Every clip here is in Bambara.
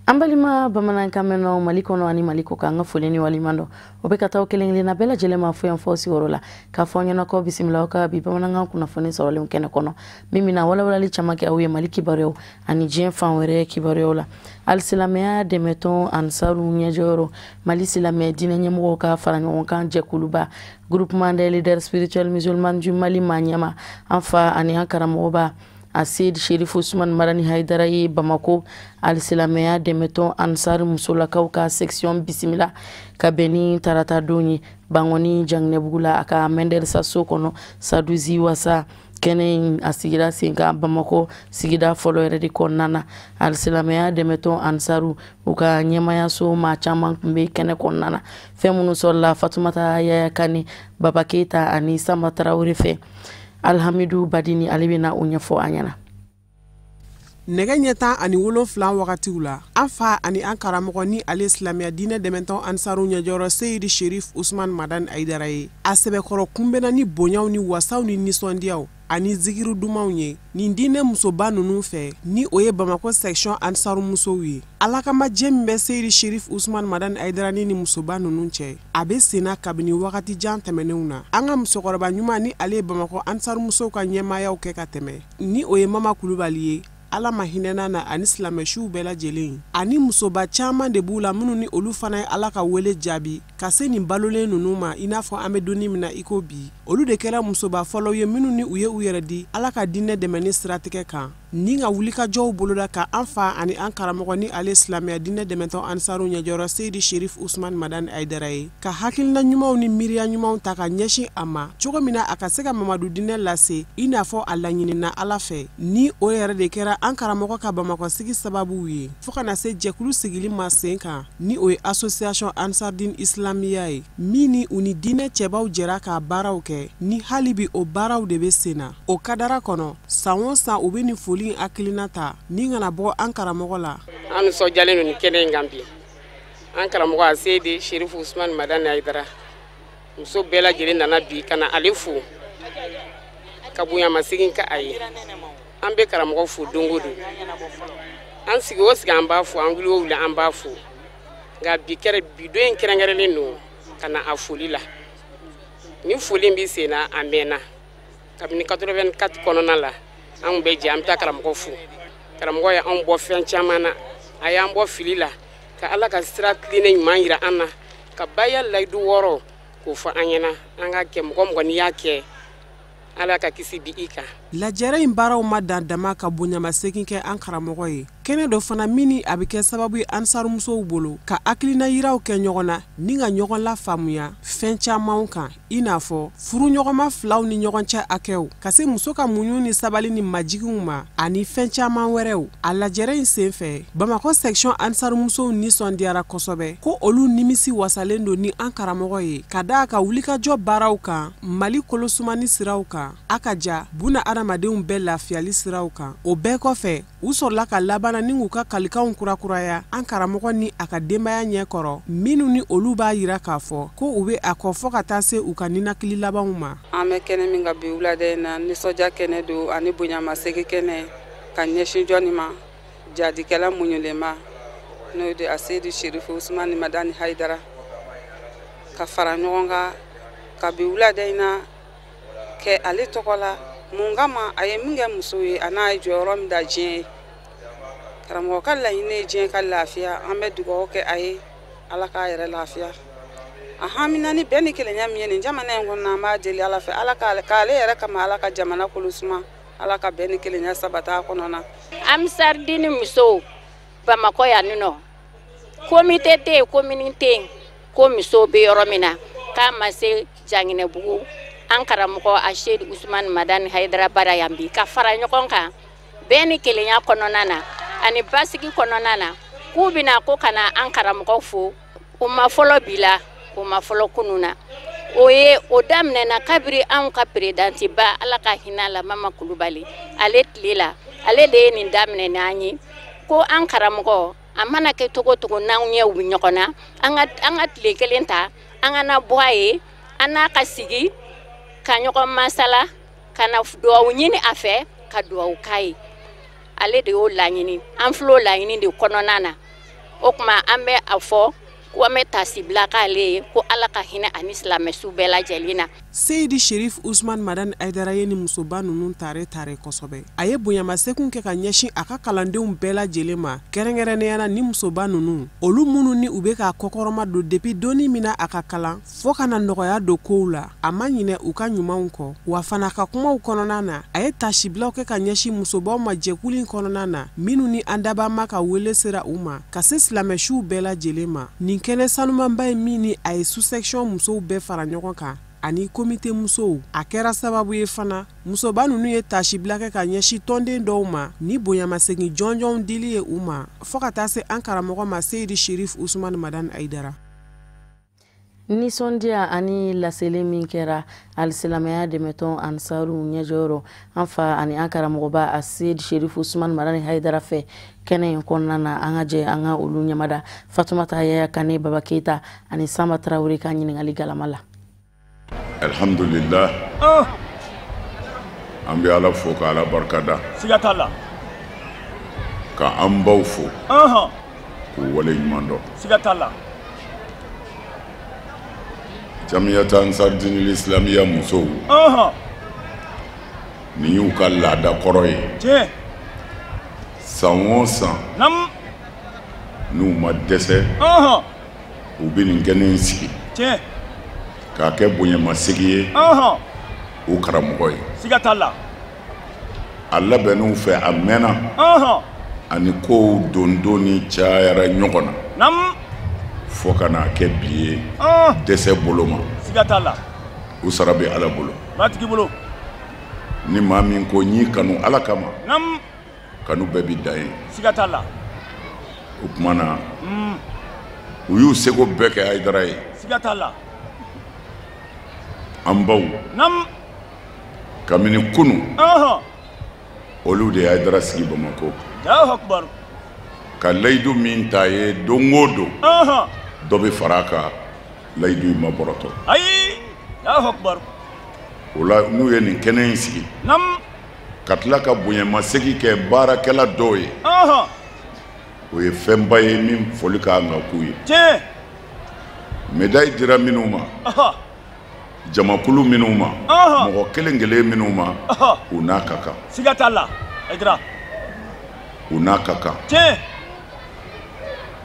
Ambalima bamanan kameno malikono ani maliko ka nga foleni walimando obekata okelengile na bela jelema fo yan fosi worola ka fonyo na ko bisimila ka bi bamanan kuna foni sorole mkene kono mimi na wala li chamake awe maliki bareo ani jien fanwere kibareola al silamea de meton ansaru nyajoro mali silamea dina nyemo ka faranyo kan je kuluba groupement des leaders spirituels musulmans du Mali manyama anfa ani ankara moba Asid Sheriff Ousmane Madani Haidara ye Bamako Al-Silamea Demeton Ansar Musolakaw ka section bisimila kabeni tarata doni bangoni jangnebugula aka mender saso kono saduzi wasa kene asigira singa Bamako sigida folo eredi konnana Al-Silamea Demeton Ansaru uka nyemaya so ma chaman kumbe kene konnana femunu solla Fatumata Yaya Kani Baba Keita ani Samba Traoré fe Alhamidou Badini alibina unyafo anyana. Nega nyeta ani wolonfla wakati ula. Anfa ani ankara mokoni al-Islamia dine dementon ansaru nyajoro Seydi Sheriff Ousmane Madani Haidara ye. Asebe koro kumbena ni bonyaw ni wasaw ni nisondiaw. Ani zikiru dumaw nye. Ni dine musoba nunu fe. Ni oye Bamako section ansaru musowi. Alakama jembe Seydi Sheriff Ousmane Madani Haidara ni musoba nunu che. Abe sena kabini wakati jan temeneuna. Anga musokoroba nyuma ni ale Bamako ansaru muso ka nyemaya uke kateme. Ni oye Mama Kulubali ye. Ala mahinena na ani silamɛsiw bɛɛ lajɛlen ani musoba caman de b'u la minnu ni olu fana ye Ala ka wele jaabi ka se nin balolen ninnu ma i n'a fɔ an bɛ donni min na i ko bi olu de kɛra musoba fɔlɔw ye minnu ni u ye u yɛrɛ di Ala ka diinɛ dɛmɛ ni siratigɛ kan ni ka wulikajɔw boloda ka an fa ani an karamɔgɔ ni ale silamɛya diinɛ dɛmɛtɔ ansaru ɲɛjɔrɔ Seydi Sheriff Ousmane Madani Haidara ye ka hakilina ɲumanw ni miiriya ɲumanw ta ka ɲɛsin a ma cogo min na a ka se ka Mamadu diinɛ lase i n'a fɔ a laɲinina Ala fɛ ni o yɛrɛ de kɛra an karamɔgɔ ka Bamakɔ sigi sababu ye fo kana se jɛkulu sigili ma sen kan ni o ye association Ansardine Islamiya ye min ni u ni diinɛ cɛbaw jɛra ka baaraw kɛ ni hali bi o baaraw de bɛ sen na o kadara kɔnɔ san o san u bɛ ni foli akilina ta ni kana bɔ an karamɔgɔ la an nisɔndiyalen don ni kɛnɛ in kan bi an karamɔgɔ a Seydi Sheriff Ousmane Madani Haidara muso bɛɛ lajɛlen nana bi kana ale fo ka bonyamasegin ka a ye an bɛ karamɔgɔ fo don o don an sigi o sigi an b'a fo an wuli o wuli an b'a fo nka bi don in kɛrɛnkɛrɛnlen don ka na a foli la ni foli bɛ sen na a mɛnna kabini 84 kɔnɔna la an bɛ jɛ an bɛ taa karamɔgɔ fo karamɔgɔ ye anw bɔ fɛn caman na a y'an bɔ fili la ka Ala ka sira tilenɛ ɲuman yira an na ka baya layidu wɔɔrɔ k'o fɔ an ɲɛna an ka kɛ mɔgɔ mɔgɔ n'i y'a kɛ Ala ka kisi di i kan lajɛrɛ in baaraw ma dan dama ka bonyamasegin kɛ an karamɔgɔ ye kɛnɛ dɔ fana mini a bɛ kɛ sababu ye ansarumusow bolo ka hakilina yiraw kɛ ɲɔgɔn na ni ka ɲɔgɔn la faamuya fɛn camanw kan i n'a fɔ furu ɲɔgɔnma filaw ni ɲɔgɔn cɛ hakɛw ka se muso ka muɲu ni sabali ni majigiw ma ani fɛn caman wɛrɛw a lajɛrɛ in senfɛ Bamako section ansarumusow nisɔndiyara kosɛbɛ ko olu nimisi wasalen don ni an karamɔgɔ ye ka da ka wulikajɔ baaraw kan Mali kolosumani siraw kan a ka ja buna adamadenw bɛɛ lafiyali siraw kan o bɛɛ kɔfɛ u sɔrɔla ka labana ni k'u ka kalikanw kurakuraya an karamɔgɔ ni a ka denbaya ɲɛkɔrɔ minnu ni olu b'a yira k'a fɔ ko u bɛ a kɔ fɔ ka taa se u ka ninakili labanw ma an bɛ kɛnɛ min ka bi wulada in na nisɔndiya kɛnɛ don ani bonyamasegin kɛnɛ ka ɲɛsin jɔnni ma jadikɛla muɲulenma n'o de a Seydi Sheriff Ousmane Madani Haidara ka fara ɲɔgɔn kan ka bi wulada in na kɛ ale tɔgɔ la mun kama a ye min kɛ muso ye a n'a ye jɔyɔrɔ min da diɲɛ ye karamɔgɔ ka laɲini ye diɲɛ ka lafiya an bɛ dugawu kɛ a ye Ala k'a yɛrɛ lafiya a hamina ni bɛɛ ni kelenya min ye nin jamana in kɔnɔ an b'a deli Ala fɛ Ala k'ale yɛrɛ kama Ala ka jamana kolosuma Ala ka bɛɛ ni kelenya sabata a kɔnɔna Ansardine muso Bamako yan nɔ komite tɛ yen komini tɛ yen ko muso bɛ yɔrɔ min na k'a ma se Janginɛbugu an karamɔgɔ a Seydi Ousmane Madani Haidara bara yan bi ka fara ɲɔgɔn kan bɛɛ ni kelenya kɔnɔna na ani basigi kɔnɔna na k'u bɛna ko kana an karamɔgɔ fo o ma fɔlɔ bi la o ma fɔlɔ kunu na o ye o daminɛna kabiri anw ka peredanti ba Ala ka hinɛ la Mama Kulubali ale tile la ale de ye nin daminɛ n'an ye ko an karamɔgɔ a mana kɛ togo togo n'anw ɲɛw bɛ ɲɔgɔn na an ka tile kelen ta an ka na bɔ a ye an n'a ka sigi ka ɲɔgɔn masala ka na duwawu ɲini a fɛ ka duwawu k'a ye ale de y'o laɲini an fil'o laɲini de kɔnɔna na o kuma an bɛ a fɔ ko an bɛ tasibila k'ale ye ko Ala ka hinɛ ani silamɛsu bɛɛ lajɛlen na. Seydi Sherif Ousmane Madani Aidara ye ni musoba ninnu tare kosɛbɛ. A ye bonyamasegin kɛ ka ɲɛsin a ka kalandenw bɛɛ lajɛlen ma, kɛrɛnkɛrɛnnenya ni musoba ninnu. Olu minnu ni u bɛ ka kɔkɔrɔma don depuis donni min na a ka kalan fo kana nɔgɔya don kow la. A ma ɲinɛ u ka ɲumanw kɔ, wa fana ka kumaw kɔnɔna na a ye tasibilaw kɛ ka ɲɛsin musobaw ma jɛkulu in kɔnɔna na minnu ni an dabama ka wele sera u ma ka se silamɛsiw bɛɛ lajɛlen ma. Nin kɛnɛ sanumanba ye min ni a ye sous-section musow bɛɛ fara ɲɔgɔn kan ani komite musow. A kɛra sababu ye fana musoba ninnu ye tasibila kɛ ka ɲɛsin tɔnden dɔw ma ni bonyamasegin jɔnjɔnw dili ye u ma fo ka taa se an karamɔgɔ ma Seydi Sherif Ousmane Madani Aidara. Nisɔndiya ani laseli min kɛra alisilamɛya dɛmɛtɔn Ansaru ɲɛjɔyɔrɔ an fa ani an karamɔgɔba a Seydi Sherif Ousmane Madani Aidara fɛ kɛnɛ in kɔnɔna na an ka jɛ an ka olu ɲɛmada Fatumata Yaya Kane, Baba Keita ani Samba Traore ka ɲininkali galama la. Alhamdulillah, an bɛ Ala fo ka Ala barikada, siga t'a la, ka an baw fo k'u wale ɲuman dɔn, siga t'a la. Jamiyata Ansar Dinil Islamiya musow ni y'u ka laada kɔrɔ ye, san o san n'u ma dɛsɛ u bɛ nin kɛnɛ in sigi k'a kɛ bonyamasegin ye u karamɔgɔ ye, siga t'a la. A labɛnniw fɛ a mɛnna ani kow dondon ni cayara ɲɔgɔn na fo ka n'a kɛ bi ye dɛsɛ bolo ma, siga t'a la. U sara bɛ Ala bolo, matigi bolo. Ni maa min ko n'i kanu Ala kama kanu bɛɛ bi dan ye, siga t'a la. O tuma na u y'u seko bɛɛ kɛ Aidara ye, siga t'a la. An baw kabini kunu olu de ye Aidara sigi Bamako, ka layidu min ta ye don o don dɔ bɛ fara a kan layidu in ma bɔrɔtɔ. O la n'u ye nin kɛnɛ in sigi ka tila ka bonyamasegin kɛ baarakɛla dɔw ye, o ye fɛnba ye min foli ka kan ka k'u ye. Médaille dira minnu ma, jamakulu minnu ma, mɔgɔ kelen kelen minnu ma, u n'a ka kan, siga t'a la. U n'a ka kan.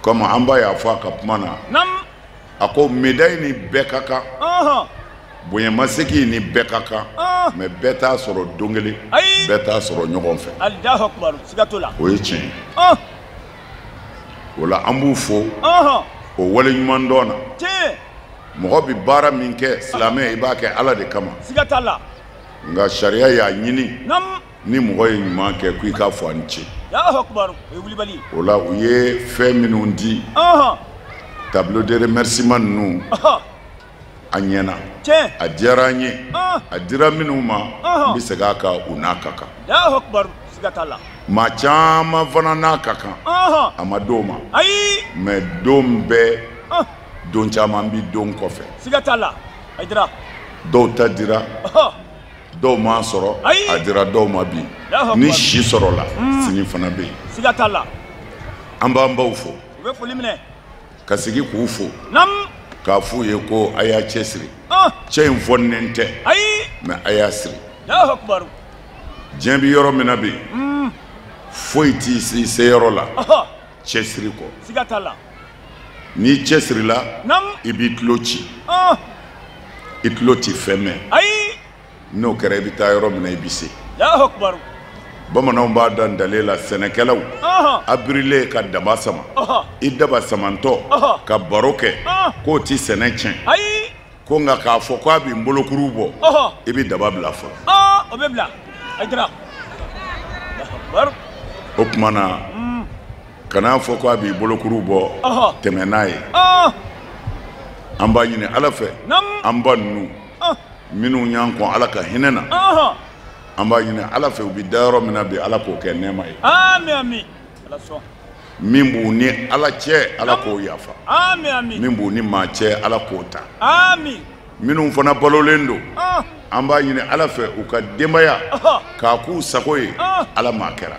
Comme an b'a y'a fɔ a ka kuma na, a ko médaille ni bɛɛ ka kan, bonyamasegin ni bɛɛ ka kan, mais bɛɛ t'a sɔrɔ don kelen, bɛɛ t'a sɔrɔ ɲɔgɔn fɛ. O ye tiɲɛ ye. O la an b'u fo o wale ɲuman dɔn na. Mɔgɔ bɛ baara min kɛ silamɛ i b'a kɛ Ala de kama, siga t'a la. Nka sariya y'a ɲini ni mɔgɔ ye ɲuman kɛ k'i k'a fɔ a ni ce. O la u ye fɛn minnu di tableau de remerciement ninnu a ɲɛna, a diyara an ye, a dira minnu ma n bɛ segin a kan u n'a ka kan. Maa caman fana n'a ka kan a ma d'o ma, mais don bɛɛ don caman bi don kɔfɛ, siga t'a la. Dɔw ta dira, dɔw m'a sɔrɔ, a dira dɔw ma bi. Ni si sɔrɔla sini fana bɛ yen, siga t'a la. An b'an baw fo, u bɛ foli minɛ, ka sigi k'u fo, k'a f'u ye ko a y'a cɛsiri. Cɛ in fɔnen tɛ, mais a y'a siri. Diɲɛ bɛ yɔrɔ min na bi foyi t'i se yɔrɔ la cɛsiri kɔ, siga t'a la. N'i cɛsirila i b'i tulo ci, i tulo t'i fɛn mɛn, n'o kɛra i bɛ taa yɔrɔ min na i bɛ se. Bamananw b'a da ndale la sɛnɛkɛlaw a birilen ka daba sama, i daba samantɔ ka baro kɛ k'o ti sɛnɛ tiɲɛ, ko nka k'a fɔ k'a b'i bolokuru bɔ i bɛ daba bila fɔlɔ. O bɛ bila. O tuma na kana fɔ k'a b'i bolokuru bɔ tɛmɛ n'a ye. An b'a ɲini Ala fɛ an ba ninnu minnu y'an kɔn Ala ka hinɛ na, an b'a ɲini Ala fɛ u bɛ da yɔrɔ min na bi Ala k'o kɛ nɛɛma ye. Min b'u ni Ala cɛ Ala k'o yafa, min b'u ni maa cɛ Ala k'o ta, minnu fana balolen don an b'a ɲini Ala fɛ u ka denbaya k'a k'u sago ye Ala m'a kɛra.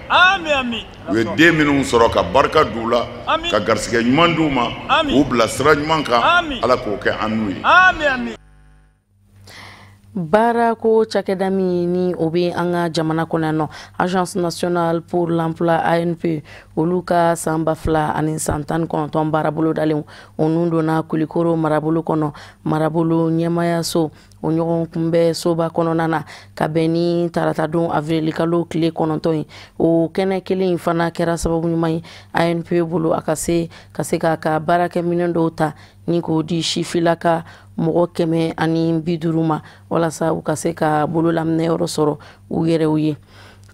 U ye den minnu sɔrɔ ka barika d'u la ka garisɛgɛ ɲuman d'u ma k'u bila sira ɲuman kan Ala k'o kɛ an n'u ye. Baara ko cakɛda min ni o bɛ an ka jamana kɔnɔ yan nɔ Agence nationale pour l'emploi ANP olu ka san 2019 baarabolo dalen o nun donna Kulikoro marabolo kɔnɔ marabolo ɲɛmayaso o ɲɔgɔn kunbɛ soba kɔnɔna na ka bɛn ni tarata don avril kalo tile 9 ye o kɛnɛ kelen fana kɛra sababu ɲuman ye ANP bolo a ka se ka baarakɛminɛn dɔw ta ni k'o di sifilaka mɔgɔ 150 ma walasa u ka se ka bolo laminɛ yɔrɔ sɔrɔ u yɛrɛw ye.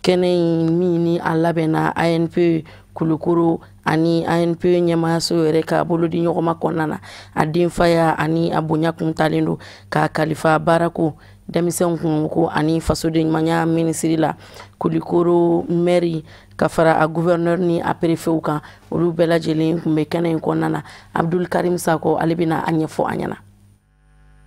Kɛnɛ min ni a labɛnna ANP Kulikoro ani ANP ɲɛmayaso yɛrɛ ka bolo di ɲɔgɔnma kɔnɔna na a denfaya ani a bonya kun talen don ka kalifa baarako denmisɛnw kun ko ani fasoden ɲumanya minisiri la Kulikoro maire ka fara a gouverneur ni a préfet kan olu bɛɛ lajɛlen kun bɛ kɛnɛ in kɔnɔna na Abdul Karim Sako ale bɛna a ɲɛfɔ an ɲɛna.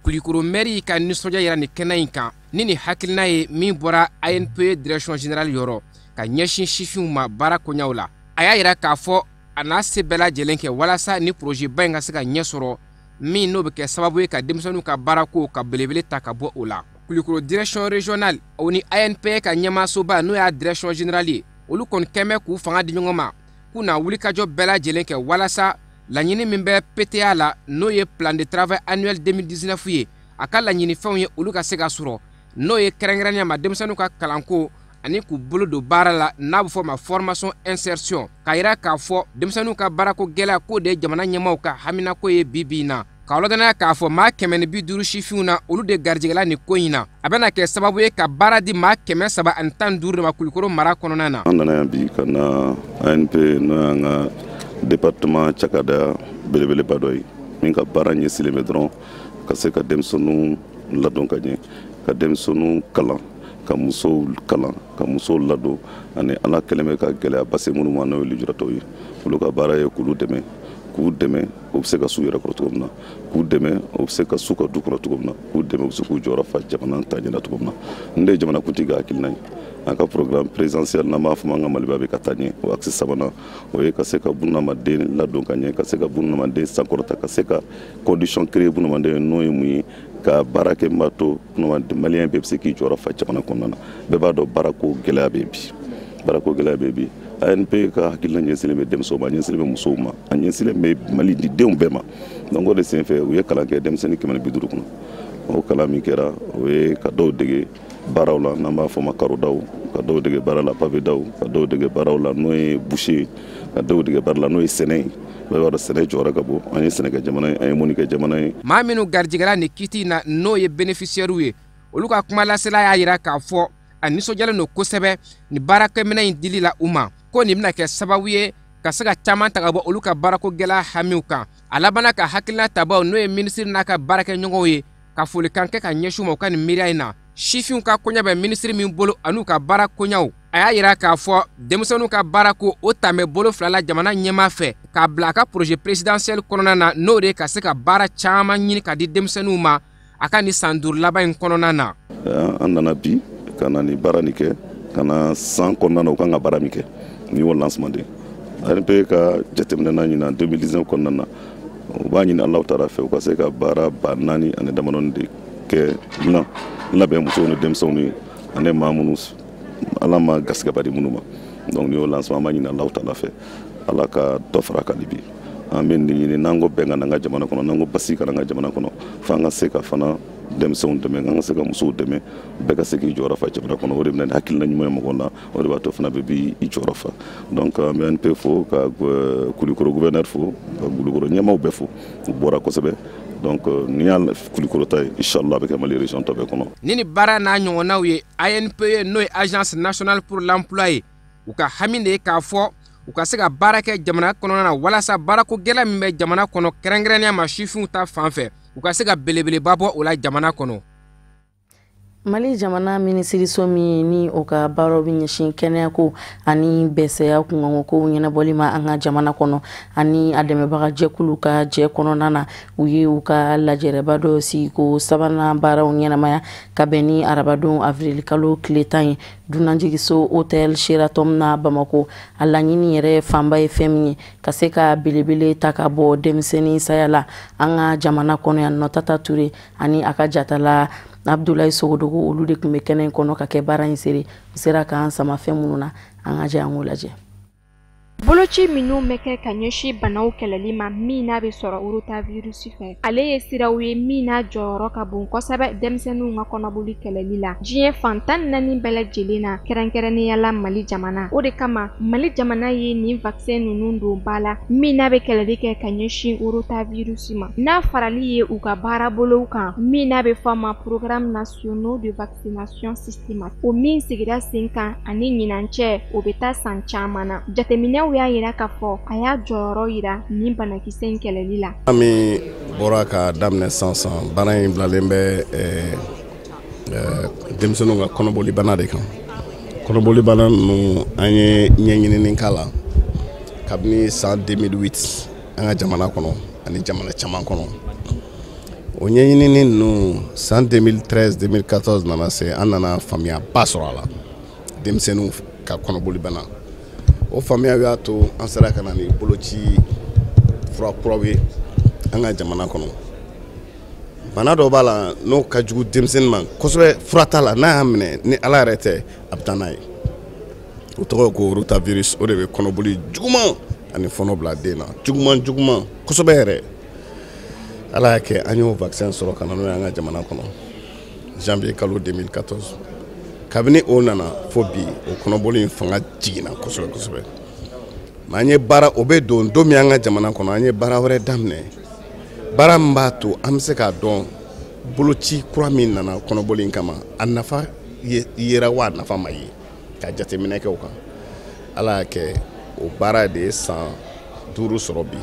Kulikoro maire ka nisɔndiya yira ni kɛnɛ in kan ni hakilina ye min bɔra ANP direction générale yɔrɔ ka ɲɛsin sifinw ma baara koɲaw la a y'a yira k'a fɔ a n'a se bɛɛ lajɛlen kɛ walasa ni projet ba in ka se ka ɲɛ sɔrɔ min n'o bɛ kɛ sababu ye ka denmisɛnninw ka baarako ka belebele ta ka bɔ o la. Kulikoro direction régionale o ni ANP ka ɲɛmaasoba n'o y'a direction générale ye olu kɔni kɛmɛ k'u fanga di ɲɔgɔn ma k'u na wulikajɔ bɛɛ lajɛlen kɛ walasa laɲini min bɛ PTA la n'o ye plan de travail annuel 2019 ye a ka laɲini fɛnw ye olu ka se ka sɔrɔ n'o ye kɛrɛnkɛrɛnya ma denmisɛnninw ka kalanko ani k'u bolo don baara la n'a bɛ fɔ ma formation insertion k'a yira k'a fɔ denmisɛnninw ka baarako gɛlɛya k'o de ye jamana ɲɛmaaw ka haminako ye bi na k'a lɔdɔnniya k'a fɔ maa 150 sifinw na olu de garijɛgɛla nin ko in na a bɛna kɛ sababu ye ka baara di maa 315 de ma Kulikoro mara kɔnɔna na. An nana yan bi ka na ANP n'o y'an ka département cakada belebeleba dɔ ye min ka baara ɲɛsilen bɛ dɔrɔn ka se ka denmisɛnninw ladon ka ɲɛ ka denmisɛnninw kalan ka musow kalan ka musow ladon ani Ala kɛlen bɛ ka gɛlɛya base minnu ma n'o ye lujuratɔw ye olu ka baara ye k'u dɛmɛ o bɛ se ka s'u yɛrɛ kɔrɔ cogo min na k'u dɛmɛ o bɛ se ka s'u ka du kɔrɔ cogo min na k'u dɛmɛ o bɛ se k'u jɔyɔrɔ fa jamana taɲɛ la cogo min na nin de ye jamanakuntigi ka hakilina ye. An ka programme présidentiel n'an b'a fɔ an ka Maliba bɛ ka taa ɲɛ o axe 3nan o ye ka se ka bunahadamaden ladon ka ɲɛ ka se ka bunahadamaden sankɔrɔta ka se ka condition créer bunahadamaden n'o ye mun ye ka baara kɛ min b'a to maliyɛn bɛɛ bɛ se k'i jɔyɔrɔ fa jamana kɔnɔna na bɛɛ b'a dɔn baarako gɛlɛya bɛ bi ANP ka hakilina ɲɛsilen bɛ denmisɛnw ma a ɲɛsilen bɛ musow ma a ɲɛsilen bɛ malidenw bɛɛ ma donc o de senfɛ u ye kalan kɛ denmisɛnnin 150 kɔnɔ o kalan min kɛra o ye ka dɔw dege baaraw la n'an b'a fɔ ma karodaw ka dɔw dege baara la pavedaw ka dɔw dege baaraw la n'o ye boucher ka dɔw dege baara la n'o ye sɛnɛ bɛɛ b'a dɔn sɛnɛ jɔyɔrɔ ka bon an ye sɛnɛkɛ jamana ye an ye mɔni kɛ jamana ye. Maa minnu garijɛgɛla nin kiti na n'o ye bénéficiaires ye olu ka kuma lasela y'a yira k'a fɔ a nisɔndiyalen don kosɛbɛ ni baarakɛminɛn in dili la u ma ko nin bɛna kɛ sababu ye ka se ka caman ta ka bɔ olu ka baarako gɛlɛya hamiw kan a labanna ka hakilina tabaw n'o ye minisiri n'a ka baarakɛɲɔgɔnw ye ka folikan kɛ ka ɲɛsin u ma u ka nin miiriya in na sifinw ka koɲa bɛ minisiri min bolo an'u ka baara koɲaw a y'a yira k'a fɔ denmisɛnninw ka baarako o tan bɛ bolo fila la jamana ɲɛmaa fɛ k'a bila a ka projet présidentiel kɔnɔna na n'o de ye ka se ka baara caman ɲini ka di denmisɛnninw ma a ka nin san 5 laban in kɔnɔna na. An nana bi ka na ni baara nin kɛ ka na san kɔnɔna na u kan ka baara min kɛ ni y'o lancement de ANP ka jateminɛ na ɲina 2019 kɔnɔna na u b'a ɲini Alahu taala fɛ u ka se ka baara 4,000 ani damadɔni de kɛ labɛn musow ni denmisɛnw ni ani maa minnu Ala ma gasigaba di minnu ma donc ni y'o lancement an b'a ɲini Alahu taala fɛ Ala ka dɔ fara kan bi an bɛ nin ɲini n'an ko bɛn ka na an ka jamana kɔnɔ n'an ko basi ka na an ka jamana kɔnɔ fo an ka se ka fana denmisɛnw dɛmɛ an ka se ka musow dɛmɛ bɛɛ ka se k'i jɔyɔrɔ fa jamana kɔnɔ o de bɛna ni hakilina ɲuman ye mɔgɔw la o de b'a to fana bɛɛ b'i jɔyɔrɔ fa donc an bɛ ANP fo ka Kulikoro gouverneur fo ka Kulikoro ɲɛmaaw bɛɛ fo u bɔra kosɛbɛ donc ni y'a Kulikoro ta ye inchallah a bɛ kɛ Mali région tɔ bɛɛ kɔnɔ. Ni baara n'a ɲɔgɔnnaw ye ANP ye n'o ye agence nationale pour l'emploi ye u ka hami de ye k'a fɔ u ka se ka baara kɛ jamana kɔnɔna na walasa baarako gɛlɛya min bɛ jamana kɔnɔ kɛrɛnkɛrɛnnenya ma sifinw ta fan fɛ u ka se ka belebeleba bɔ o la jamana kɔnɔ. Mali jamana minisiriso min ni o ka baaraw bi ɲɛsin kɛnɛya ko ani bɛsɛya kunkanko ko ɲɛnabɔli ma an ka jamana kɔnɔ ani a dɛmɛbaga jɛkulu ka jɛ kɔnɔna na u ye u ka lajɛrɛba dɔ sigi ko sabanan baaraw ɲɛnamaya ka bɛn ni arabadon avril kalo tile 10 ye dunanjigiso hôtel Sheraton na Bamako a laɲini yɛrɛ fanba ye fɛn min ye ka se ka belebele ta ka bɔ denmisɛnnin saya la an ka jamana kɔnɔ yan nɔ Tata Ture ani a ka jatala Abdoulaye Sogodogo olu de tun bɛ kɛnɛ in kɔnɔ ka kɛ baara in sere u sera k'an sama fɛn minnu na an ka jɛ an k'o lajɛ. Boloci minnu bɛ kɛ ka ɲɛsin banaw kɛlɛli ma min n'a bɛ sɔrɔ rotavirus fɛ ale ye siraw ye min n'a jɔyɔrɔ ka bon kosɛbɛ denmisɛnninw ka kɔnɔboli kɛlɛli la diɲɛ fan 14 bɛɛ lajɛlen na kɛrɛnkɛrɛnnenya la Mali jamana o de kama Mali jamana ye nin vaccin ninnu don ba la min n'a bɛ kɛlɛli kɛ ka ɲɛsin rotavirus ma n'a farali ye u ka baara bolow kan min n'a bɛ fɔ ma programme national de vaccination systématique o min sigira sen kan ani ɲinancɛ o bɛ taa san caman na jateminɛw y'a yira k'a fɔ a y'a jɔyɔrɔ yira nin banakisɛ in kɛlɛli la. Ami bɔra ka daminɛ sansan bana in bilalen bɛ denmisɛnninw ka kɔnɔboli bana de kan. Kɔnɔboli bana ninnu an ye ɲɛɲinini k'a la kabini san 2008 an ka jamana kɔnɔ ani jamana caman kɔnɔ. O ɲɛɲinini ninnu san 2013-2014 nana se an nana faamuyaba sɔrɔ a la denmisɛnninw ka kɔnɔboli bana. O faamuya y'a to an sera ka na ni boloci fura kuraw ye an ka jamana kɔnɔ. Bana dɔ b'a la n'o ka jugu denmisɛnnin ma kosɛbɛ fura t'a la n'a y'a minɛ ni Ala yɛrɛ tɛ a bɛ taa n'a ye. O tɔgɔ ye ko rotavirus o de bɛ kɔnɔboli juguman ani fɔnɔ bila den na juguman kosɛbɛ yɛrɛ. Ala y'a kɛ an y'o vaccin sɔrɔ ka na n'o ye an ka jamana kɔnɔ janvier kalo 2014. Kabini o nana fo bi o kɔnɔboli in fanga jiginna kosɛbɛ. Mais an ye baara o bɛ don min an ka jamana kɔnɔ an ye baara wɛrɛ daminɛ baara min b'a to an bɛ se k'a dɔn boloci kura min nana kɔnɔboli in kama a nafa yera wa a nafa ma ye ka jateminɛ kɛ o kan. Ala y'a kɛ o baara de ye san 5 sɔrɔ bi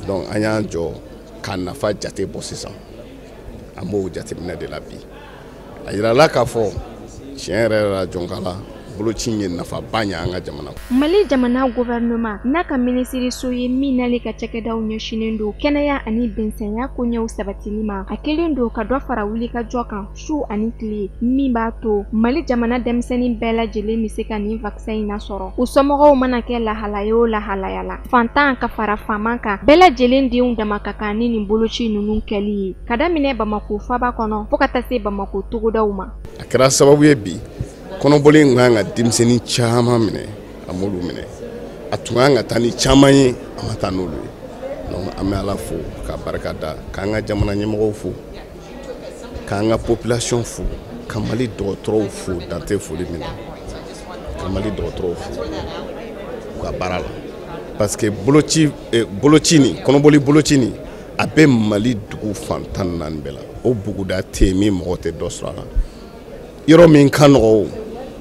donc an y'an jɔ ka nafa jate bɔ sisan an b'o jateminɛ de la bi a yirala k'a fɔ tiɲɛ yɛrɛ la jɔnkala boloci ye nafaba ɲɛ an ka jamana. Mali jamana gouvernement n'a ka minisiriso ye min n'ale ka cakɛdaw ɲɛsinnen don kɛnɛya ani bɛnsɛnya koɲɛw sabatili ma a kelen don ka dɔ fara wulikajɔ kan su ani tile min b'a to Mali jamana denmisɛnnin bɛɛ lajɛlen bɛ se ka nin vaccin in nasɔrɔ u somɔgɔw mana kɛ lahalaya o lahalaya la fantan ka fara faman kan bɛɛ lajɛlen denw dama ka kan ni nin boloci ninnu kɛli ye ka daminɛ Bamako faba kɔnɔ fo ka taa se Bamako togodaw ma. A kɛra sababu ye bi kɔnɔboli in kan ka denmisɛnnin caman minɛ a m'olu minɛ a tun kan ka taa ni caman ye a ma taa n'olu ye donc an bɛ Ala fo ka barika da k'an ka jamana ɲɛmɔgɔw fo k'an ka population fo ka Mali dɔgɔtɔrɔw fo dante foli min na ka Mali dɔgɔtɔrɔw fo u ka baara la parce que boloci nin kɔnɔboli boloci nin a bɛ Mali dugu fan 14 bɛɛ la o buguda tɛ yen min mɔgɔ tɛ dɔ sɔrɔ a la yɔrɔ min ka nɔgɔ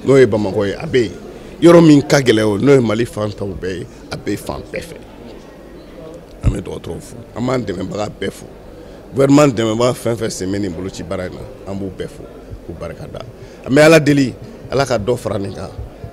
n'o ye Bamako ye a bɛ yen yɔrɔ min ka gɛlɛn o n'o ye Mali fan taw bɛɛ ye a bɛ fan bɛɛ fɛ an bɛ dɔgɔtɔrɔw fo an b'an dɛmɛbaga bɛɛ fo gouvernement dɛmɛbaga fɛn fɛn sen bɛ nin boloci baara in na an b'u bɛɛ fo k'u barika da an bɛ Ala deli Ala ka dɔ fara nin kan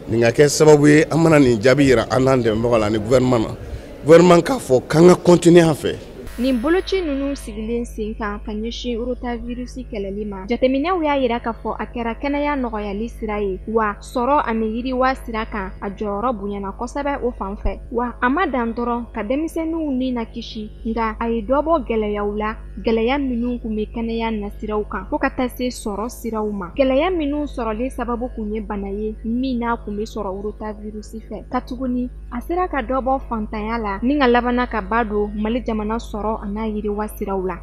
nin ka kɛ sababu ye an mana nin jaabi yira an n'an dɛmɛbagaw la ani gouvernement k'a fɔ k'an ka continuer a fɛ. Nin boloci ninnu sigilen sen kan ka ɲɛsin rotavirus kɛlɛli ma jateminɛw y'a yira k'a fɔ a kɛra kɛnɛya nɔgɔyali sira ye wa sɔrɔ ani yiriwa sira kan a jɔyɔrɔ bonyana kosɛbɛ o fan fɛ wa a ma dan dɔrɔn ka denmisɛnninw ni na kisi nka a ye dɔ bɔ gɛlɛyaw la gɛlɛya minnu kun bɛ kɛnɛya nasiraw kan fo ka taa se sɔrɔ siraw ma gɛlɛya minnu sɔrɔli sababu kun ye bana ye min n'a kun bɛ sɔrɔ rotavirus fɛ ka tuguni a sera ka dɔ bɔ fantanya la ni ka labana ka ba don Mali jamana sɔrɔ a n'a yiriwa siraw la.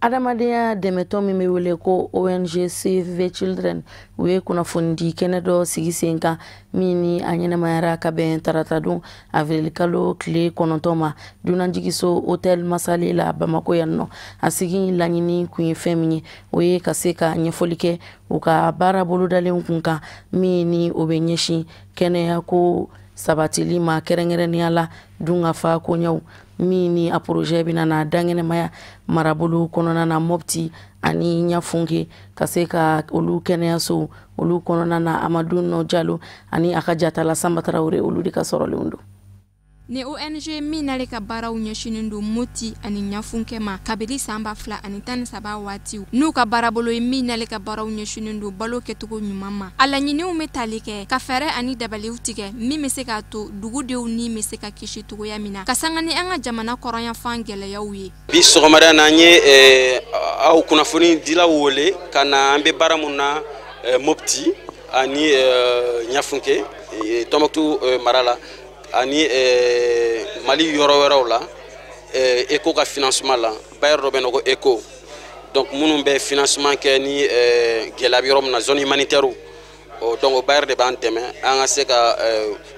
Adamadenya dɛmɛtɔ min bɛ wele ko ONG Save the Children u ye kunnafoni di kɛnɛ dɔ sigi sen kan min ni a ɲɛnamayara ka bɛn tarata don avril kalo tile 9 ma dunanjigiso hôtel Masale la Bamako yan nɔ a sigi laɲini kun ye fɛn min ye o ye ka se ka ɲɛfɔli kɛ u ka baara bolodalen kun kan min ni o bɛ ɲɛsin kɛnɛya ko sabatili ma kɛrɛnkɛrɛnnenya la dungafa koɲɛw mini a projet bina na dangene maya marabulu konona na Mopti ani Nyafunke ka se ka olu kɛnɛyaso olu konona na Amadou No Diallo ani Akajata la Samba Traoré olu de ka sɔrɔ lewundo. Ni ONG minale ka baaraw ɲɛsinen do Moti ani Nyafunke ma kabiri samba fila ani 17 waatiw n'u ka baarabolo ye minale ka baaraw ɲɛsinen do balo kɛcogo ɲuman ma a laɲiniw bɛ tali kɛ ka fɛɛrɛ ani dabaliw tigɛ min bɛ se k'a to dugudenw ni bɛ se ka kisi cogoya min na ka sanga ni an ka jamana kɔrɔnyanfan gɛlɛyaw ye. Bi sɔgɔmada na an ye aw kunnafoni dilaw wele ka na an bɛ baara mun na Mopti ani Nyafunke Tombouctou mara la ani Mali yɔrɔ wɛrɛw la ECHO ka financement la bailleur dɔ bɛ yen nɔ ko ECHO donc minnu bɛ financement kɛ ni gɛlɛya bɛ yɔrɔ min na zone humanitaire donc o bailleur de b'an dɛmɛ an ka se ka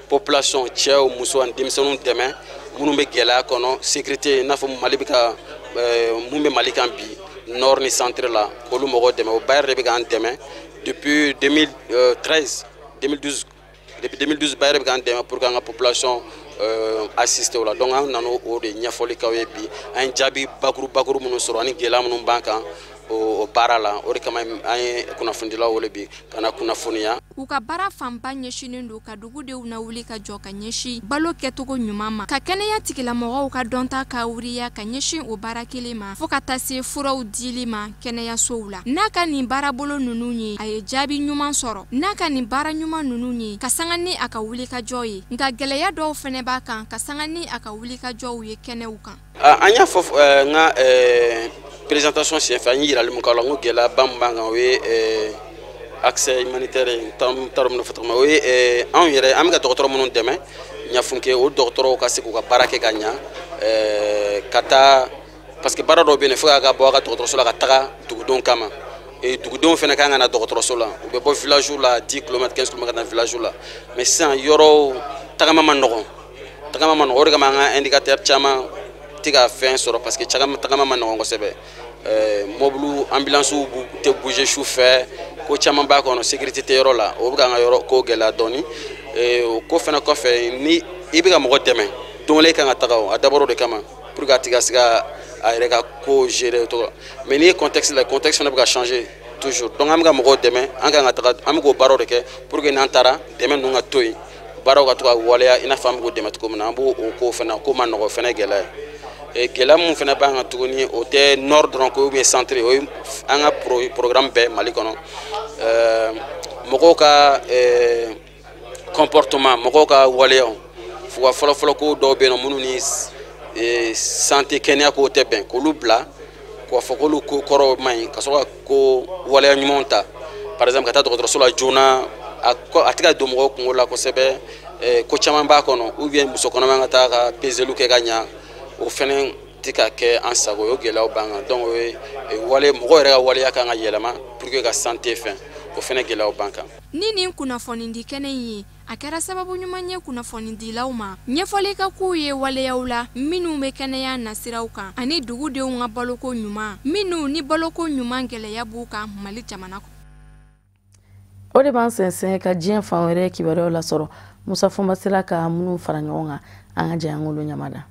population cɛw muso ani denmisɛnninw dɛmɛ minnu bɛ gɛlɛya kɔnɔ sécurité i n'a fɔ Mali bɛ ka mun bɛ Mali kan bi nord ni centre la k'olu mɔgɔw dɛmɛ o bailleur de bɛ k'an dɛmɛ depuis 2012 bailleur bɛ k'an dɛmɛ pour que an ka population assister o la donc an nana o de ɲɛfɔli k'aw ye bi an ye jaabi bakuru minnu sɔrɔ ani gɛlɛya minnu b'an kan o baara la o de kama an ye kunnafonidilaw wele bi ka na kunnafoniya. U ka baara fanba ɲɛsinen do ka dugudenw na wuli ka jɔ ka ɲɛsin balo kɛcogo ɲuman ma ka kɛnɛya tigilamɔgɔw ka dɔnta ka wuriya ka ɲɛsin o baara kelen ma fo ka taa se furaw dili ma kɛnɛyasow la n'a ka nin baarabolo ninnu ye a ye jaabi ɲuman sɔrɔ n'a ka nin baara ɲuman ninnu ye ka sanga ni a ka wuli ka jɔ ye nka gɛlɛya dɔw fɛnɛ b'a kan ka sanga ni a ka wuli ka jɔw ye kɛnɛw kan. An y'a fɔ n ka présentation senfɛ an ye yirali mun k'aw la n ko gɛlɛyaba min b'an kan o ye accès humanitaire ye n t'a dɔn min fɔ tɔgɔ min o ye anw yɛrɛ an bɛ ka dɔgɔtɔrɔ minnu dɛmɛ Nyafunke o dɔgɔtɔrɔw ka se k'u ka baara kɛ ka ɲa ka taa parce que baara dɔw bɛ yen fo ka bɔ a ka dɔgɔtɔrɔso la ka taga dugudenw kama dugudenw fana kan ka na dɔgɔtɔrɔso la u bɛ bɔ village la 10 km 15 km ka na village la mais sisan yɔrɔw tagama ma nɔgɔn o de kama an ka indicateur caman tɛ ka fɛn sɔrɔ parce que tagama ma nɔgɔn kosɛbɛ mobile ambulance tɛ bouger su fɛ ko caman b'a kɔnɔ sécurité tɛ yɔrɔ la o bɛ k'an ka yɔrɔ ko gɛlɛya dɔɔni o ko fana kɔfɛ ni i bɛ ka mɔgɔ dɛmɛ don wɛrɛ i kan ka taga o a dabɔra o de kama pour que a tigi ka se ka a yɛrɛ ka ko gérer o cogo la mais n'i ye contexte la contexte fana bɛ ka changer toujours donc an bɛ ka mɔgɔw dɛmɛ an kan ka taga an bɛ k'o baaraw de kɛ pour que n'an taara dɛmɛ ninnu ka to yen baaraw ka to ka waleya i n'a fɔ an bɛ k'o dɛmɛ cogo min na an b'o ko fana ko ma nɔgɔ fana gɛlɛya ye gɛlɛya mun fana b'an kan tuguni o tɛ nord dɔrɔn ko ou bien centre o ye an ka programme bɛɛ Mali kɔnɔ mɔgɔw ka comportement mɔgɔw ka waleyaw fo ka fɔlɔfɔlɔ ko dɔw bɛ yen nɔ minnu ni santé kɛnɛya ko tɛ bɛn k'olu bila k'a fɔ k'olu ko kɔrɔw man ɲi ka sɔrɔ ka ko waleya ɲumanw ta par exemple ka taa dɔgɔtɔrɔso la joona a tɛ ka don mɔgɔw kunkolo la kosɛbɛ ko caman b'a kɔnɔ ou bien muso kɔnɔma ka taa ka pezeliw kɛ ka ɲa o fɛnɛ tɛ ka kɛ an sago o gɛlɛyaw b'an kan donc o ye mɔgɔw yɛrɛ ka waleya kan ka yɛlɛma pour que ka santé fɛn o fɛnɛ gɛlɛyaw b'an kan. Ni nin kunnafonidi kɛnɛ ye a kɛra sababu ɲuman ye kunnafonidilaw ma ɲɛfɔli ka k'u ye waleyaw la minnu bɛ kɛnɛya nasiraw kan ani dugudenw ka baloko ɲuman minnu ni baloko ɲuman gɛlɛya b'u kan Mali jamana kɔnɔ. O de b'an sɛnsɛn ka diɲɛ fan wɛrɛ kibaruyaw lasɔrɔ Musa Fɔnba sera ka minnu fara ɲɔgɔn kan an ka jɛ an k'olu ɲamada.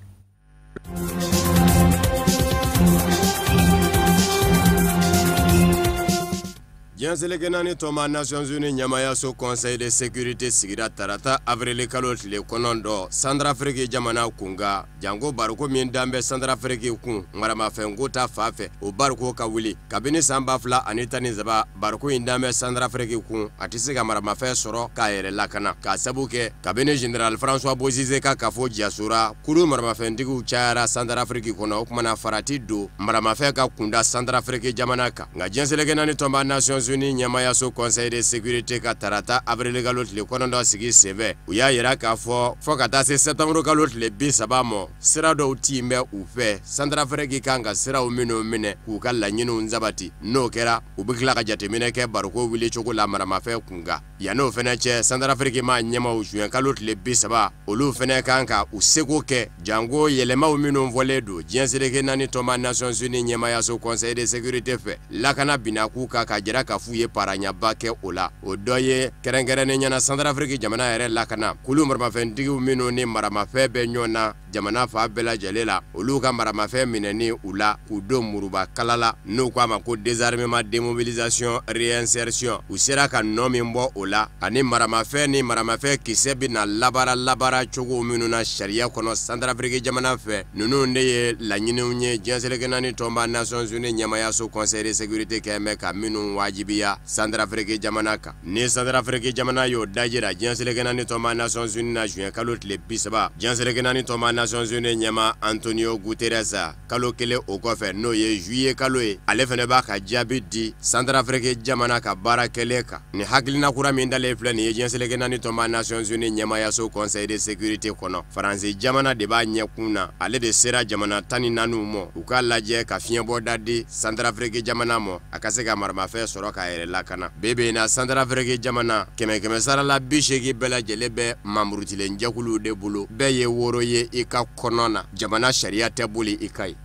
Diɲɛseleke naani tɔma Nations Unies ɲɛmayaso Conseil de sécurité sigira tarata avril kalo tile 9 Centrafrique jamana kunga jango bariko min danbɛ Centrafrique kun ŋaramafɛnko ta fa fɛ o bariko ka wuli kabini san 2017 bariko in danbɛ Centrafrique kun a tɛ se ka maramafɛn sɔrɔ k'a yɛrɛ lakana k'a sabu kɛ kabini Général François Bozizé ka kafo jasora kuru maramafɛntigiw cayara Centrafrique kɔnɔ o kumana farati don maramafɛn ka kunda Centrafrique jamana kan nka diɲɛseleke naani tɔma Nations Unies ɲɛmayaso Conseil de sécurité ka tarata avril kalo tile 9 sigi senfɛ u y'a yira k'a fɔ fɔ ka taa se septembre kalo tile 30 ma sira dɔw tin bɛ u fɛ Centrafrique kan ka siraw minnu minɛ k'u ka laɲiniw sabati n'o kɛra u bɛ tila ka jateminɛ kɛ bariko wuli cogo la maramafɛn kunga yan'o fɛnɛ cɛ Centrafrique ma ɲɛmaw juin kalo tile 30 olu fɛnɛ kan ka u seko kɛ jango yɛlɛmaw minnu fɔlen don diɲɛseleke naani tɔma Nations Unies ɲɛmayaso Conseil de sécurité fɛ lakana bina k'u ka jira ka f'u ye paranyaba kɛ o la o dɔ ye kɛrɛnkɛrɛnnen ɲɛna Centrafrique jamana yɛrɛ lakana kulu maramafɛntigiw minnu ni maramafɛn bɛ ɲɔgɔn na jamana fa bɛɛ lajɛlen la olu ka maramafɛn minɛni u la k'u don muruba kala la n'u k'a ma ko désarmement démobilisation réinsertion u sera ka nɔ min bɔ o la ani maramafɛn ni maramafɛn kisɛ bɛna labara cogo minnu na sariya kɔnɔ Centrafrique jamana fɛ ninnu de ye laɲiniw ye diɲɛ seleke naani tɔnba Nations Unies ɲɛmayaso Conseil de sécurité kɛ mɛ ka minnu wajibiya Centrafrique jamana kan ni Centrafrique jamana y'o dajira diɲɛ seleke naani tɔnba Nations Unies na juin kalo tile 30 diɲɛ seleke naani tɔnba Nations Unies ɲɛma Antonio Guterres kalo kelen o kɔfɛ n'o ye juillet kalo ye ale fɛnɛ b'a ka jaabi di Centrafrique jamana ka baara kɛlen kan ni hakilina kura min dalen filɛ nin ye diɲɛ seleke naani tɔnba Nations Unies ɲɛmayaso Conseil de sécurité kɔnɔ Faransi jamana de b'a ɲɛkun na ale de sera jamana 14 mɔ u k'a lajɛ ka fiɲɛbɔ da di Centrafrique jamana mɔ a ka se ka maramafɛn sɔrɔ k'a yɛrɛ lakana bebe na Centrafrique jamana kɛmɛ sarala 80 bɛɛ lajɛlen bɛ mamurutilen jɛkuluw de bolo bɛɛ ye woro ye i ka kɔnɔ na jamana sariya tɛ boli i ka ye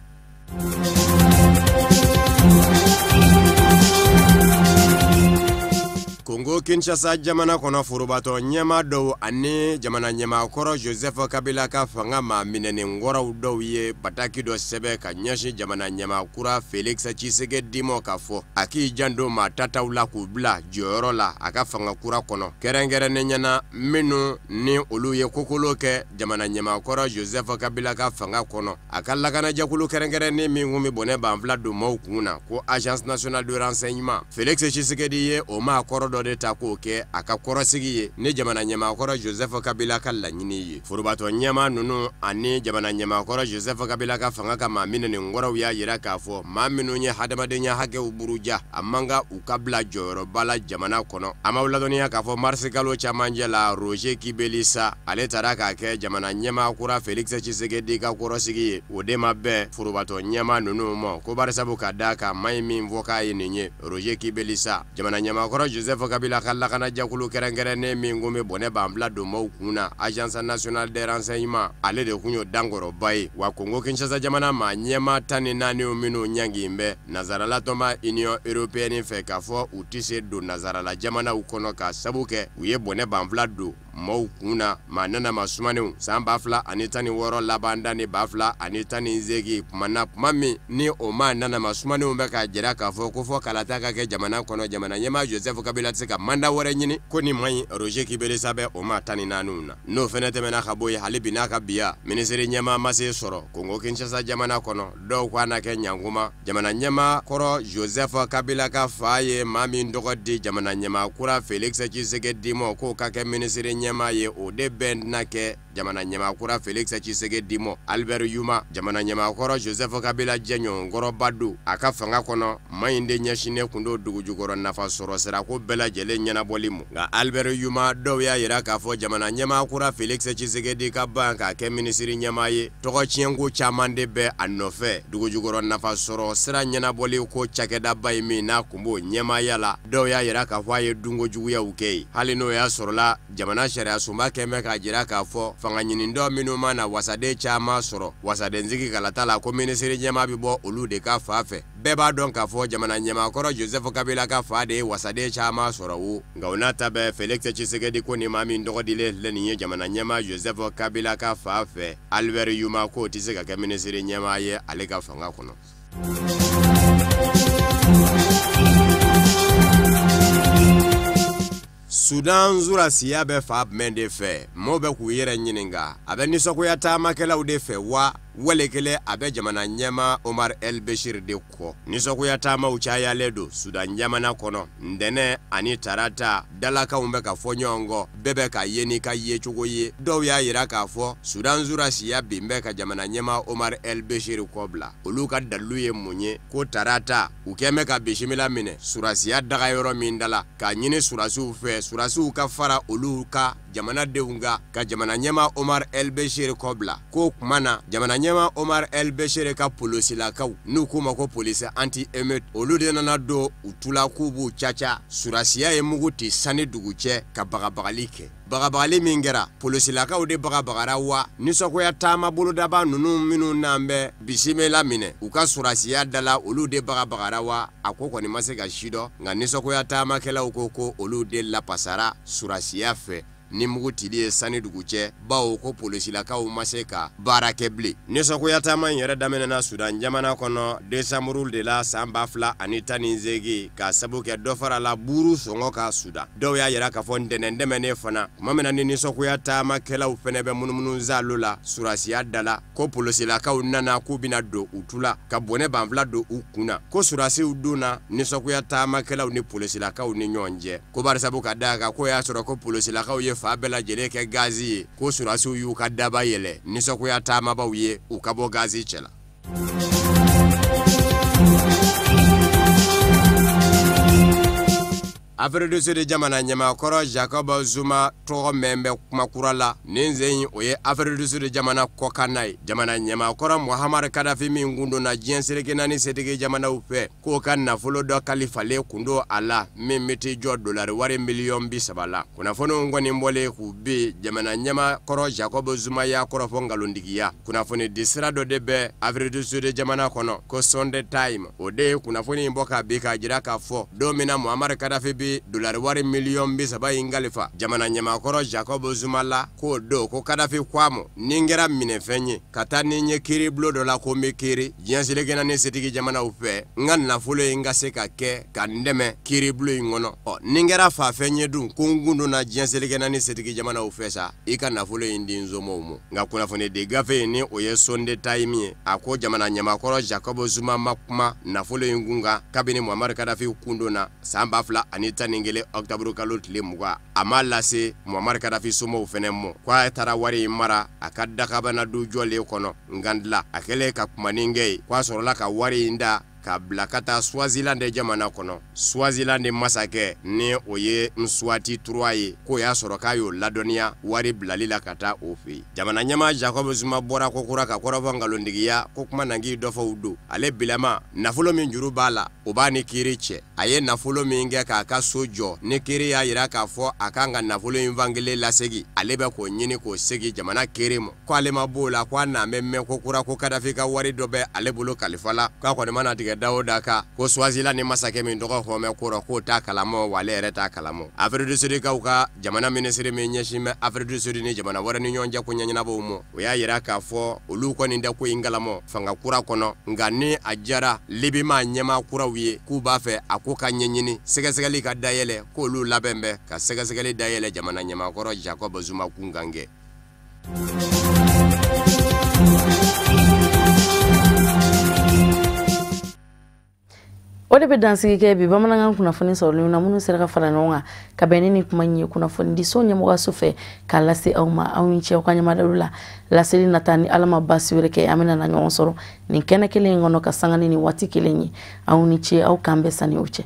Congo Kinshasa jamana kɔnɔ forobatɔ ɲɛma dɔw ani jamana ɲɛmaakɔrɔ Joseph Kabila ka fanga ma minɛni ngɔrɔw dɔw ye bataki dɔ sɛbɛ ka ɲɛsin jamana ɲɛmaakura Félix Tshisekedi ma k'a fɔ a k'i janto maa tataw la k'u bila jɔyɔrɔ la a ka fanga kura kɔnɔ kɛrɛnkɛrɛnnen ɲɛna minnu ni olu ye kokolo kɛ jamana ɲɛmaakɔrɔ Joseph Kabila ka fanga kɔnɔ a ka lakanajakulu kɛrɛnkɛrɛnnen min kun bɛ bɔnɛ banfila don maaw kun na ko Agence nationale de renseignement Félix Tshisekedi ye o maa kɔrɔ dɔ de ta k'o kɛ a ka kɔrɔsigi ye ni jamana ɲɛmaakɔrɔ Joseph Kabila ka laɲini ye forobatɔ ɲɛma ninnu ani jamana ɲɛmaakɔrɔ Joseph Kabila ka fanga ka maa minɛni ngɔrɔw y'a yira k'a fɔ maa minnu ye hadamadenya hakɛw buruja a man ka u ka bila jɔyɔrɔba la jamana kɔnɔ a ma ladɔnniya k'a fɔ mars kalo camancɛ la Roger Kibelisa ale taara k'a kɛ jamana ɲɛmaakura Félix Tshisekedi ka kɔrɔsigi ye o de ma bɛn forobatɔ ɲɛma ninnu ma ko barisabu ka da ka maɲi min fɔ k'a ye nin ye Roger Kibelisa jamana ɲɛmaakɔrɔ Joseph Kabila ka lakanajakulu kɛrɛnkɛrɛnnen min kun bɛ bɔnɛ banfila don maaw kun na Agence nationale de renseignement ale de kun y'o dankɔrɔba ye wa Congo Kinshasa jamana ma ɲɛma 14 minnu ɲangin bɛ nazarala tɔnba Union européenne fɛ k'a fɔ u tɛ se don nazarala jamanaw kɔnɔ ka sabu kɛ u ye bɔnɛ banfila don maaw kun na maa nana ma sumanenw san 2016 laban da ni 2018 kuma min ni o maa nana ma sumanenw bɛ ka jira k'a fɔ ko fɔ kalata ka kɛ jamana kɔnɔ jamana ɲɛma Joseph Kabila tɛ se ka manda wɛrɛ ɲini ko ni maɲi Roger Kibelisa bɛ o maa 14 na n'o fɛnɛ tɛmɛna ka bɔ yen hali bi n'a ka biya minisiri ɲɛma ma se sɔrɔ Congo Kinshasa jamana kɔnɔ dɔw ko na kɛ ɲankuma jamana ɲɛma kɔrɔ Joseph Kabila ka fa ye maa min tɔgɔ di jamana ɲɛma kura Félix Tshisekedi ma k'o ka kɛ minisiri ɲɛma ye o de bɛ na kɛ jamana ɲɛmaakura Félix Tshisekedi ma Albert Yuma jamana ɲɛmaakɔrɔ Joseph Kabila jɛɲɔgɔn kɔrɔba don a ka fanga kɔnɔ maɲi de ɲɛsinnen kun do dugujukɔrɔ nafa sɔrɔ sira ko bɛɛ lajɛlen ɲɛnabɔli mu nka Albert Yuma dɔw y'a yira k'a fɔ jamana ɲɛmaakura Félix Tshisekedi ka ban k'a kɛ minisiri ɲɛma ye tɔgɔ tiɲɛko caman de bɛ a nɔfɛ dugujukɔrɔ nafa sɔrɔ sira ɲɛnabɔli ko cakɛdaba ye min n'a kun b'o ɲɛmaya la dɔw y'a yira k'a fɔ a ye dunkojuguyaw kɛ ye hali n'o y'a sɔrɔla jamana sariya sunba kɛmɛ k'a jira k'a fɔ fanga ɲinindɔ minnu ma na wasaden caman sɔrɔ wasadensigi kalata la ko minisiri ɲɛma bɛ bɔ olu de ka fa fɛ bɛɛ b'a dɔn k'a fɔ jamana ɲɛmaakɔrɔ Joseph Kabila ka fa de ye wasaden caman sɔrɔ o nka o n'a ta bɛɛ Félix Tshisekedi ko ni maa min dɔgɔdilen filɛ nin ye jamana ɲɛma Joseph Kabila ka fa fɛ Albert Yuma k'o tɛ se ka kɛ minisiri ɲɛma ye ale ka fanga kɔnɔ. Sudan zurasiya bɛ fa jumɛn de fɛ mɔgɔw bɛ k'u yɛrɛ ɲininka a bɛ nisɔngoya taamakɛlaw de fɛ wa wale kelen a bɛ jamana ɲɛma Omar El Bashir de kɔ nisɔngoya taamaw cayalen don Sudan jamana kɔnɔ ntɛnɛ ani tarata dalakanw bɛ ka fɔ ɲɔgɔn kɔ bɛɛ bɛ ka ye ni ka yecogo ye dɔw y'a yira k'a fɔ Sudan zurasiya bin bɛ ka jamana ɲɛma Omar El Bashir kɔ bila olu ka dalilu ye mun ye ko tarata u kɛn bɛ ka bisimila minɛ surasiya daga yɔrɔ min da la k'a ɲini surasiw fɛ surasiw ka fara olu ka jamana deunga ka jamana ɲɛma Omar El Bashir kobla ko kumana jamana ɲɛma Omar El Bashir ka polisilakaw n'u ko ma ko police anti emeute olu de nana do utula kubu chacha surasiya ye mugu ti sani dugu cɛ ka bagabagali kɛ bagabagali min kɛra polisilakaw de bagabagara wa nisɔngoya taama bolodaba nunu minnu n'an bɛ bisimila minɛ u ka surasiya dala olu de bagabagara wa a ko kɔni ma se ka si dɔ nka nisɔngoya taamakɛlaw ko olu de lapasara surasiya fɛ ni mugu tili ye sani dugu cɛ bawo ko polisilakaw ma se ka baara kɛ bilen nisɔngoya taama yɛrɛ daminɛna Sudan jamana kɔnɔ desanburu de la san 2018 ka sabu kɛ dɔ fara la buru sɔngɔ ka Sudan dɔw y'a yira k'a fɔ ntɛnɛndɛmɛnen fana tuma min na ni nisɔngoya taamakɛlaw fɛnɛ bɛ munumunu zalo la surasiya dala ko polisilakaw nana k'u bɛna don u tula ka bɔnɛ banfila don u kunna ko surasiw donna nisɔngoya taamakɛlaw ni polisilakaw ni ɲɔgɔn cɛ ko barisabu ka da kan ko y'a sɔrɔ ko polisilakaw ye fa bɛɛ lajɛlen kɛ gazi ye ko surasiw y'u ka daba yɛlɛ nisɔngoya taamabaw ye u ka bɔ gazi cɛla Afrique du Sud jamana ɲamakɔrɔ Jacob Zuma tɔgɔ mɛn bɛ kumakura la nin sen o ye Afrique du Sud jamana kɔkanna ye jamana ɲamakɔrɔ Muammar Gaddafi min kundonna diɲɛ seleke naani setigi jamanaw fɛ k'o ka nafolo dɔ kalifalen kundo a la min bɛ t'i jɔ dolari wari miliyɔn 30 la kunnafoniw kɔni bɔlen k'u bin jamana ɲamakɔrɔ Jacob Zuma y'a kɔrɔfɔ ngalontigiya kunnafoni di sira dɔ de bɛ Afrique du Sud jamana kɔnɔ ko Sunday Time o de ye kunnafoni in bɔ k'a bin k'a jira k'a fɔ don min na Muammar Gaddafi bi dolari wari miliyɔn 30 in kalifa jamana ɲamakɔrɔ Jacob Zuma la k'o do ko Gaddafi kwamo ni kɛra minɛfɛn ye ka taa ni ɲɛ kiiri bulo dɔ la ko n bɛ kiiri diɲɛ seleke naani setigi jamanaw fɛ n ka nafolo in ka se ka kɛ ka n dɛmɛ kiiri bulo in kɔnɔ ni kɛra fafɛn ye dun ko n kundonna diɲɛ seleke naani setigi jamanaw fɛ sa i ka nafolo in di nzomɔw ma nka kunnafoni di gafe in ni o ye Sunday Time ye a ko jamana ɲamakɔrɔ Jacob Zuma ma kuma nafolo in kun kan kabini Muammar Gaddafi kundonna san 2011 Octobre kalo tile 20 a ma lase Muammar Gaddafi somɔgɔw fɛnɛ mɔ k'a taara wari in mara a ka dakabana du jɔlen kɔnɔ ngandila a kɛlen ka kumanin kɛ ye k'a sɔrɔla ka wari in da ka bila ka taa Swaziland jamana kɔnɔ Swaziland masakɛ ni o ye Mswati III ye k'o y'a sɔrɔ k'a y'o ladɔnniya wari bilali la ka taa o fɛ jamana ɲɛma Jacob Zuma bɔra kokura ka kɔrɔfɔ ngalontigiya ko kuma nangi dɔ fɔ u do ale bilama nafolo min juru b'a la o b'a ni kiiri cɛ a ye nafolo min kɛ k'a ka so jɔ ni kiiri y'a yira k'a fɔ a kan ka nafolo in fankelen lasegi ale bɛ k'o ɲini k'o segi jamana kiiri ma ko ale ma b'o la ko a n'an bɛ mɛn kokura ko Gaddafi ka wari dɔ bɛ ale bolo kalifa la k'a kɔni mana tigɛ dawo daka ko Swaziland ni masakɛ min tɔgɔ fɔmɛ kɔrɔ k'o t'a kalama wa ale yɛrɛ t'a kalama Afrique du Sud kaw ka jamana minisiri min ɲɛsin bɛ Afrique du Sud ni jamana wɛrɛ ni ɲɔgɔn cɛ ko ɲɛɲɛnabɔw ma o y'a yira k'a fɔ olu kɔni tɛ ko in kalama fanga kura kɔnɔ nka ni a jara Libi ma ɲɛma kuraw ye k'u b'a fɛ a ko ka ɲɛɲini sɛgɛsɛgɛli ka dayɛlɛ k'olu labɛn bɛ ka sɛgɛsɛgɛli dayɛlɛ jamana ɲamakɔrɔ Jacob Zuma kun kan kɛ o de bɛ dansigi kɛ bi bamanankan kunnafoni sɔrɔlen na minnu sera ka fara ɲɔgɔn kan ka bɛn ni kuma ɲɛ kunnafoni di so ɲɛmɔgɔso fɛ k'a lase aw ma aw ni cɛw ka ɲamadalo la laseli nata ni ala ma basi wɛrɛ kɛ an bɛna na ɲɔgɔn sɔrɔ nin kɛnɛ kelen in kɔnɔ ka sanga ni waati kelen ye aw ni ce aw kan bɛ sani o cɛ